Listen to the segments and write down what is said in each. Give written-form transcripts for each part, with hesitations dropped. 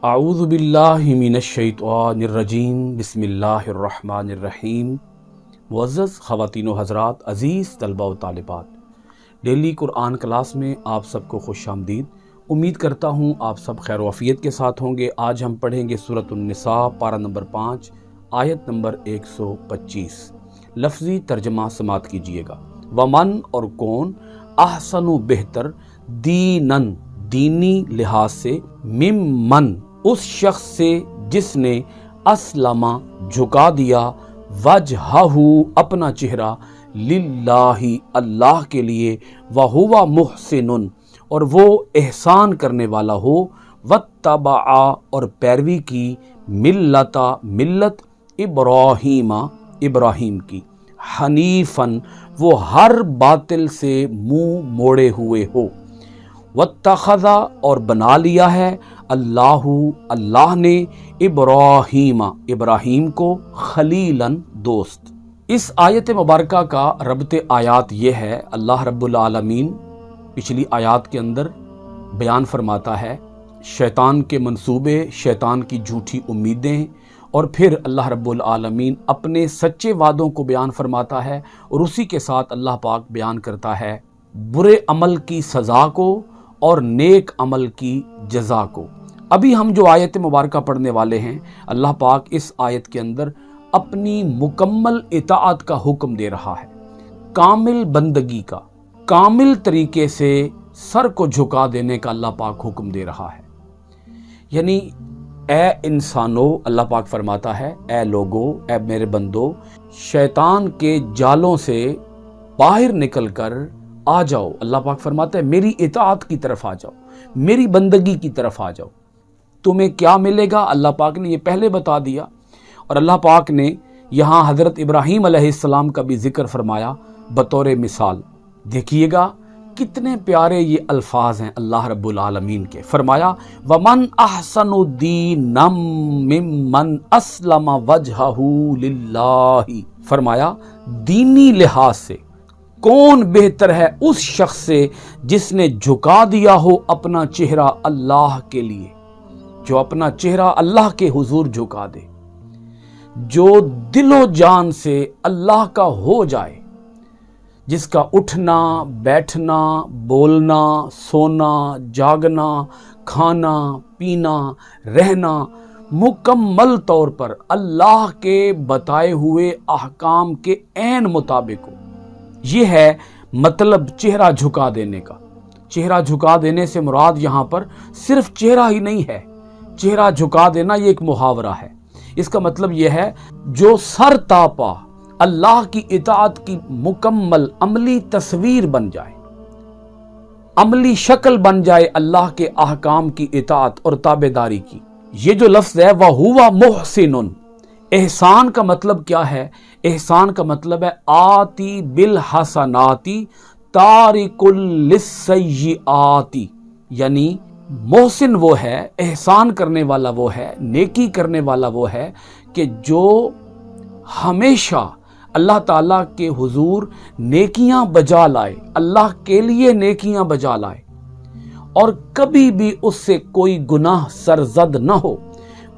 اعوذ باللہ من الشیطان الرجیم بسم اللہ الرحمن الرحیم۔ معزز خواتین و حضرات، عزیز طلبہ و طالبات، ڈیلی قرآن کلاس میں آپ سب کو خوش آمدید۔ امید کرتا ہوں آپ سب خیر و عافیت کے ساتھ ہوں گے۔ آج ہم پڑھیں گے سورۃ النساء پارہ نمبر 5 آیت نمبر 125۔ لفظی ترجمہ سماعت کیجئے گا۔ ومن اور کون، احسن و بہتر، دینن دینی لحاظ سے، ممن اس شخص سے جس نے اسلم جھکا دیا، وجہہ اپنا چہرہ، للہ اللہ کے لیے، وہو محسن اور وہ احسان کرنے والا ہو، واتبع اور پیروی کی، ملت ابراہیم ابراہیم کی، حنیفاً وہ ہر باطل سے منہ موڑے ہوئے ہو، واتخذ اور بنا لیا ہے اللہ نے ابراہیم کو خلیلاً دوست۔ اس آیت مبارکہ کا ربط آیات یہ ہے، اللہ رب العالمین پچھلی آیات کے اندر بیان فرماتا ہے شیطان کے منصوبے، شیطان کی جھوٹی امیدیں، اور پھر اللہ رب العالمین اپنے سچے وعدوں کو بیان فرماتا ہے، اور اسی کے ساتھ اللہ پاک بیان کرتا ہے برے عمل کی سزا کو اور نیک عمل کی جزا کو۔ ابھی ہم جو آیت مبارکہ پڑھنے والے ہیں، اللہ پاک اس آیت کے اندر اپنی مکمل اطاعت کا حکم دے رہا ہے، کامل بندگی کا، کامل طریقے سے سر کو جھکا دینے کا اللہ پاک حکم دے رہا ہے۔ یعنی اے انسانو، اللہ پاک فرماتا ہے اے لوگو، اے میرے بندو، شیطان کے جالوں سے باہر نکل کر آ جاؤ۔ اللہ پاک فرماتا ہے میری اطاعت کی طرف آ جاؤ، میری بندگی کی طرف آ جاؤ۔ تمہیں کیا ملے گا؟ اللہ پاک نے یہ پہلے بتا دیا، اور اللہ پاک نے یہاں حضرت ابراہیم علیہ السلام کا بھی ذکر فرمایا بطور مثال۔ دیکھیے گا کتنے پیارے یہ الفاظ ہیں اللہ رب العالمین کے۔ فرمایا وَمَنْ أَحْسَنُ دِينًا مِّمَّنْ أَسْلَمَ وَجْهَهُ لِلَّهِ۔ فرمایا دینی لحاظ سے کون بہتر ہے اس شخص سے جس نے جھکا دیا ہو اپنا چہرہ اللہ کے لیے، جو اپنا چہرہ اللہ کے حضور جھکا دے، جو دل و جان سے اللہ کا ہو جائے، جس کا اٹھنا، بیٹھنا، بولنا، سونا، جاگنا، کھانا، پینا، رہنا مکمل طور پر اللہ کے بتائے ہوئے احکام کے عین مطابق ہو۔ یہ ہے مطلب چہرہ جھکا دینے کا۔ چہرہ جھکا دینے سے مراد یہاں پر صرف چہرہ ہی نہیں ہے، چہرہ جھکا دینا یہ ایک محاورہ ہے۔ اس کا مطلب یہ ہے جو سر تاپا اللہ کی اطاعت کی مکمل عملی تصویر بن جائے، عملی شکل بن جائے اللہ کے احکام کی اطاعت اور تابعداری کی۔ یہ جو لفظ ہے وَهُوَ مُحْسِنٌ، احسان کا مطلب کیا ہے؟ احسان کا مطلب ہے آتی بالحسناتی تارک للسیئاتی، یعنی محسن وہ ہے، احسان کرنے والا وہ ہے، نیکی کرنے والا وہ ہے کہ جو ہمیشہ اللہ تعالیٰ کے حضور نیکیاں بجا لائے، اللہ کے لیے نیکیاں بجا لائے، اور کبھی بھی اس سے کوئی گناہ سرزد نہ ہو،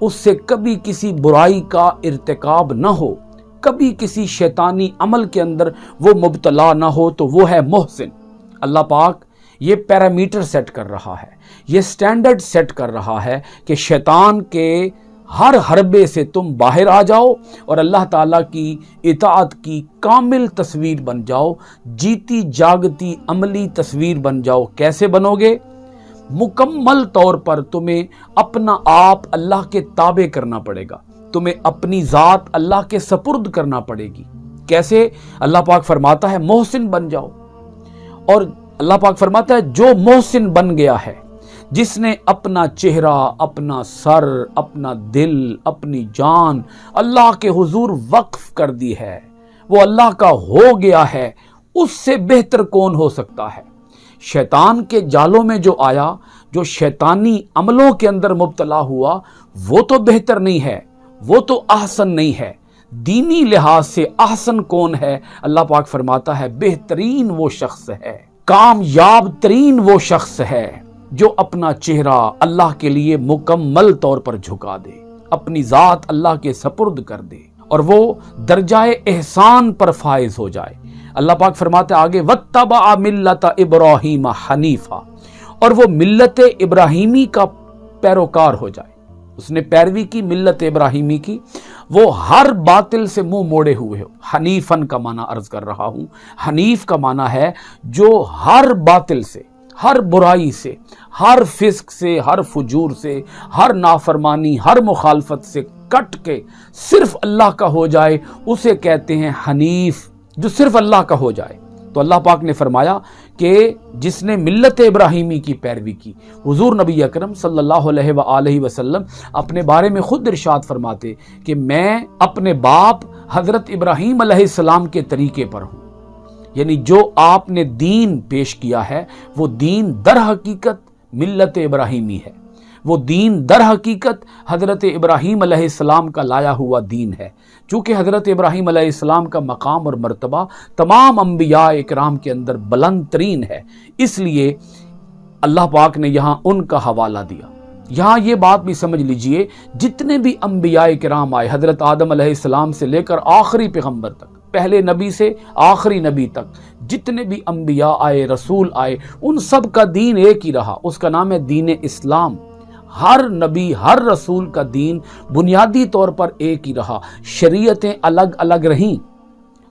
اس سے کبھی کسی برائی کا ارتکاب نہ ہو، کبھی کسی شیطانی عمل کے اندر وہ مبتلا نہ ہو، تو وہ ہے محسن۔ اللہ پاک یہ پیرامیٹر سیٹ کر رہا ہے، یہ سٹینڈرڈ سیٹ کر رہا ہے کہ شیطان کے ہر حربے سے تم باہر آ جاؤ اور اللہ تعالیٰ کی اطاعت کی کامل تصویر بن جاؤ، جیتی جاگتی عملی تصویر بن جاؤ۔ کیسے بنو گے؟ مکمل طور پر تمہیں اپنا آپ اللہ کے تابع کرنا پڑے گا، تمہیں اپنی ذات اللہ کے سپرد کرنا پڑے گی۔ کیسے؟ اللہ پاک فرماتا ہے محسن بن جاؤ، اور اللہ پاک فرماتا ہے جو محسن بن گیا ہے، جس نے اپنا چہرہ، اپنا سر، اپنا دل، اپنی جان اللہ کے حضور وقف کر دی ہے، وہ اللہ کا ہو گیا ہے، اس سے بہتر کون ہو سکتا ہے؟ شیطان کے جالوں میں جو آیا، جو شیطانی عملوں کے اندر مبتلا ہوا، وہ تو بہتر نہیں ہے، وہ تو احسن نہیں ہے۔ دینی لحاظ سے احسن کون ہے؟ اللہ پاک فرماتا ہے بہترین وہ شخص ہے، کامیاب ترین وہ شخص ہے جو اپنا چہرہ اللہ کے لیے مکمل طور پر جھکا دے، اپنی ذات اللہ کے سپرد کر دے اور وہ درجہ احسان پر فائز ہو جائے۔ اللہ پاک فرماتے آگے وَاتَّبَعَ مِلَّةَ إِبْرَاهِيمَ حَنِيفًا، اور وہ ملت ابراہیمی کا پیروکار ہو جائے۔ اس نے پیروی کی ملت ابراہیمی کی، وہ ہر باطل سے منہ موڑے ہوئے ہو۔ حنیفن کا معنی عرض کر رہا ہوں، حنیف کا معنی ہے جو ہر باطل سے، ہر برائی سے، ہر فسق سے، ہر فجور سے، ہر نافرمانی، ہر مخالفت سے کٹ کے صرف اللہ کا ہو جائے، اسے کہتے ہیں حنیف، جو صرف اللہ کا ہو جائے۔ تو اللہ پاک نے فرمایا کہ جس نے ملت ابراہیمی کی پیروی کی، حضور نبی اکرم صلی اللہ علیہ وآلہ وسلم اپنے بارے میں خود ارشاد فرماتے کہ میں اپنے باپ حضرت ابراہیم علیہ السلام کے طریقے پر ہوں، یعنی جو آپ نے دین پیش کیا ہے وہ دین در حقیقت ملت ابراہیمی ہے، وہ دین در حقیقت حضرت ابراہیم علیہ السلام کا لایا ہوا دین ہے۔ چونکہ حضرت ابراہیم علیہ السلام کا مقام اور مرتبہ تمام انبیاء اکرام کے اندر بلند ترین ہے، اس لیے اللہ پاک نے یہاں ان کا حوالہ دیا۔ یہاں یہ بات بھی سمجھ لیجئے، جتنے بھی انبیاء کرام آئے، حضرت آدم علیہ السلام سے لے کر آخری پیغمبر تک، پہلے نبی سے آخری نبی تک جتنے بھی انبیاء آئے، رسول آئے، ان سب کا دین ایک ہی رہا، اس کا نام ہے دین اسلام۔ ہر نبی، ہر رسول کا دین بنیادی طور پر ایک ہی رہا، شریعتیں الگ الگ رہیں،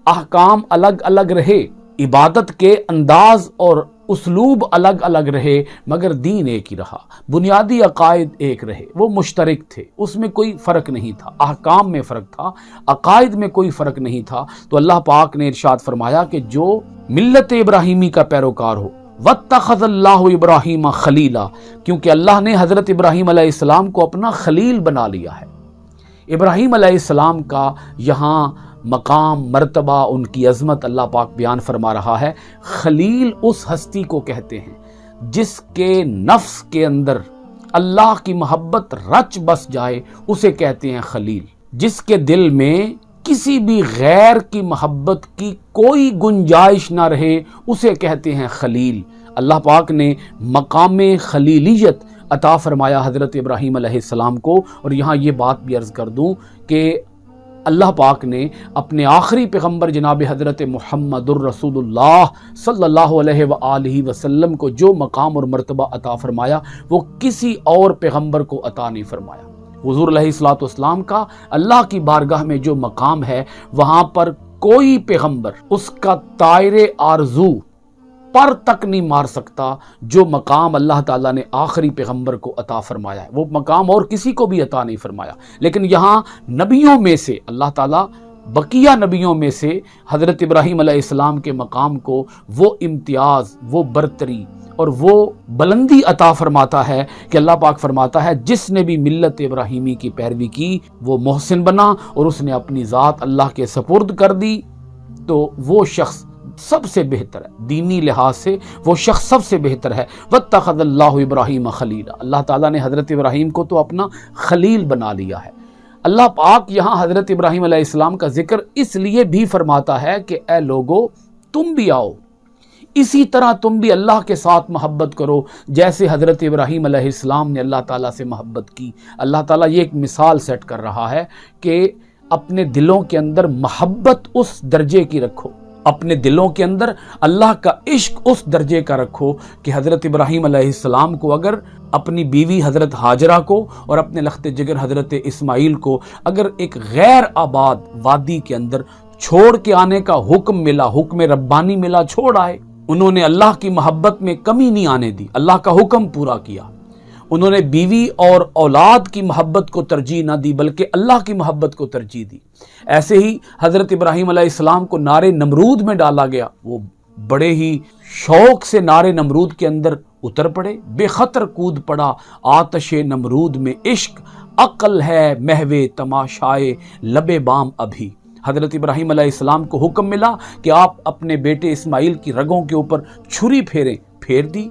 احکام الگ الگ رہے، عبادت کے انداز اور اسلوب الگ الگ رہے، مگر دین ایک ہی رہا، بنیادی عقائد ایک رہے، وہ مشترک تھے، اس میں کوئی فرق نہیں تھا، احکام میں فرق تھا، عقائد میں کوئی فرق نہیں تھا۔ تو اللہ پاک نے ارشاد فرمایا کہ جو ملت ابراہیمی کا پیروکار ہو، وَاتَّخَذَ اللَّهُ إِبْرَاهِيمَ خَلِيلًا، کیونکہ اللہ نے حضرت ابراہیم علیہ السلام کو اپنا خلیل بنا لیا ہے۔ ابراہیم علیہ السلام کا یہاں مقام، مرتبہ، ان کی عظمت اللہ پاک بیان فرما رہا ہے۔ خلیل اس ہستی کو کہتے ہیں جس کے نفس کے اندر اللہ کی محبت رچ بس جائے، اسے کہتے ہیں خلیل۔ جس کے دل میں کسی بھی غیر کی محبت کی کوئی گنجائش نہ رہے، اسے کہتے ہیں خلیل۔ اللہ پاک نے مقام خلیلیت عطا فرمایا حضرت ابراہیم علیہ السلام کو۔ اور یہاں یہ بات بھی عرض کر دوں کہ اللہ پاک نے اپنے آخری پیغمبر جناب حضرت محمد الرسول اللہ صلی اللہ علیہ وآلہ وسلم کو جو مقام اور مرتبہ عطا فرمایا، وہ کسی اور پیغمبر کو عطا نہیں فرمایا۔ حضور علیہ الصلوۃ والسلام کا اللہ کی بارگاہ میں جو مقام ہے، وہاں پر کوئی پیغمبر اس کا طائر آرزو پر تک نہیں مار سکتا جو مقام اللہ تعالیٰ نے آخری پیغمبر کو عطا فرمایا ہے۔ وہ مقام اور کسی کو بھی عطا نہیں فرمایا، لیکن یہاں نبیوں میں سے اللہ تعالیٰ بقیہ نبیوں میں سے حضرت ابراہیم علیہ السلام کے مقام کو وہ امتیاز، وہ برتری اور وہ بلندی عطا فرماتا ہے کہ اللہ پاک فرماتا ہے جس نے بھی ملت ابراہیمی کی پیروی کی وہ محسن بنا اور اس نے اپنی ذات اللہ کے سپرد کر دی، تو وہ شخص سب سے بہتر ہے، دینی لحاظ سے وہ شخص سب سے بہتر ہے۔ وَاتَّخَذَ اللَّهُ إِبْرَاهِيمَ خَلِيلًا، اللہ تعالیٰ نے حضرت ابراہیم کو تو اپنا خلیل بنا لیا ہے۔ اللہ پاک یہاں حضرت ابراہیم علیہ السلام کا ذکر اس لیے بھی فرماتا ہے کہ اے لوگو تم بھی آؤ، اسی طرح تم بھی اللہ کے ساتھ محبت کرو جیسے حضرت ابراہیم علیہ السلام نے اللہ تعالیٰ سے محبت کی۔ اللہ تعالیٰ یہ ایک مثال سیٹ کر رہا ہے کہ اپنے دلوں کے اندر محبت اس درجے کی رکھو، اپنے دلوں کے اندر اللہ کا عشق اس درجے کا رکھو کہ حضرت ابراہیم علیہ السلام کو اگر اپنی بیوی حضرت ہاجرہ کو اور اپنے لخت جگر حضرت اسماعیل کو اگر ایک غیر آباد وادی کے اندر چھوڑ کے آنے کا حکم ملا، حکم ربانی ملا، چھوڑ آئے، انہوں نے اللہ کی محبت میں کمی نہیں آنے دی، اللہ کا حکم پورا کیا۔ انہوں نے بیوی اور اولاد کی محبت کو ترجیح نہ دی بلکہ اللہ کی محبت کو ترجیح دی۔ ایسے ہی حضرت ابراہیم علیہ السلام کو نار نمرود میں ڈالا گیا، وہ بڑے ہی شوق سے نار نمرود کے اندر اتر پڑے، بے خطر کود پڑا آتش نمرود میں، عشق عقل ہے محو تماشائے لبے بام ابھی۔ حضرت ابراہیم علیہ السلام کو حکم ملا کہ آپ اپنے بیٹے اسماعیل کی رگوں کے اوپر چھری پھیریں، پھیر دی،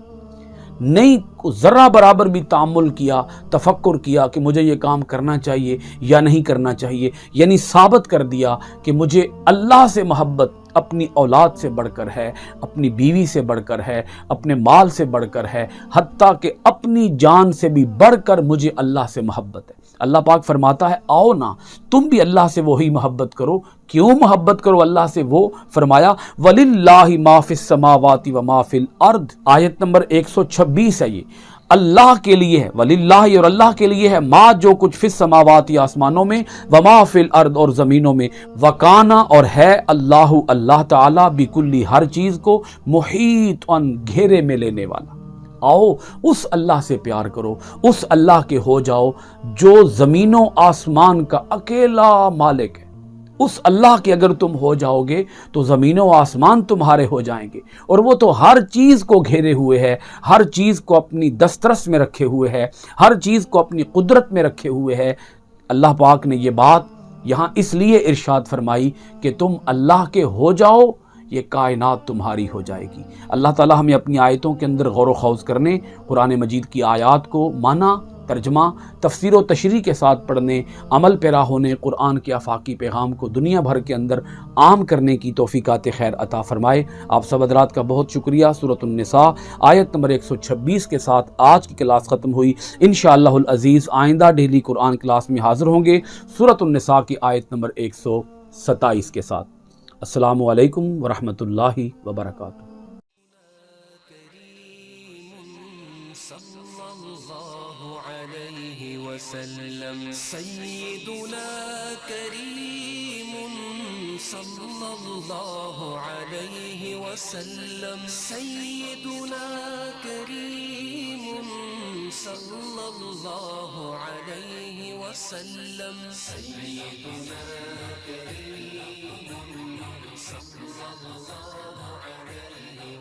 نہیں ذرہ برابر بھی تأمل کیا، تفکر کیا کہ مجھے یہ کام کرنا چاہیے یا نہیں کرنا چاہیے، یعنی ثابت کر دیا کہ مجھے اللہ سے محبت، اپنی اولاد سے بڑھ کر ہے، اپنی بیوی سے بڑھ کر ہے، اپنے مال سے بڑھ کر ہے، حتیٰ کہ اپنی جان سے بھی بڑھ کر مجھے اللہ سے محبت ہے۔ اللہ پاک فرماتا ہے آؤ نا تم بھی اللہ سے وہی محبت کرو۔ کیوں محبت کرو اللہ سے؟ وہ فرمایا وَلِلَّهِ مَا فِي السَّمَاوَاتِ وَمَا فِي الْأَرْضِ، آیت نمبر 126 ہے یہ۔ اللہ کے لیے ہے، وَلِلَّهِ اور اللہ کے لیے ہے، ما جو کچھ فی السماوات آسمانوں میں، وما فی الارض اور زمینوں میں، وکانا اور ہے اللہ اللہ تعالی بکلی ہر چیز کو محیط گھیرے میں لینے والا۔ آؤ اس اللہ سے پیار کرو، اس اللہ کے ہو جاؤ جو زمین و آسمان کا اکیلا مالک ہے۔ اس اللہ کے اگر تم ہو جاؤ گے تو زمین و آسمان تمہارے ہو جائیں گے، اور وہ تو ہر چیز کو گھیرے ہوئے ہے، ہر چیز کو اپنی دسترس میں رکھے ہوئے ہے، ہر چیز کو اپنی قدرت میں رکھے ہوئے ہے۔ اللہ پاک نے یہ بات یہاں اس لیے ارشاد فرمائی کہ تم اللہ کے ہو جاؤ، یہ کائنات تمہاری ہو جائے گی۔ اللہ تعالی ہمیں اپنی آیتوں کے اندر غور و خوض کرنے، قرآن مجید کی آیات کو معنی، ترجمہ، تفسیر و تشریح کے ساتھ پڑھنے، عمل پیرا ہونے، قرآن کے آفاقی پیغام کو دنیا بھر کے اندر عام کرنے کی توفیقات خیر عطا فرمائے۔ آپ سب حضرات کا بہت شکریہ۔ سورۃ النساء آیت نمبر 126 کے ساتھ آج کی کلاس ختم ہوئی۔ انشاءاللہ العزیز آئندہ ڈیلی قرآن کلاس میں حاضر ہوں گے سورۃ النساء کی آیت نمبر 127 کے ساتھ۔ السلام علیکم ورحمۃ اللہ وبرکاتہ۔ سيدنا كريم صلى الله عليه وسلم، سيدنا كريم صلى الله عليه وسلم، سيدنا كريم صلى الله عليه وسلم۔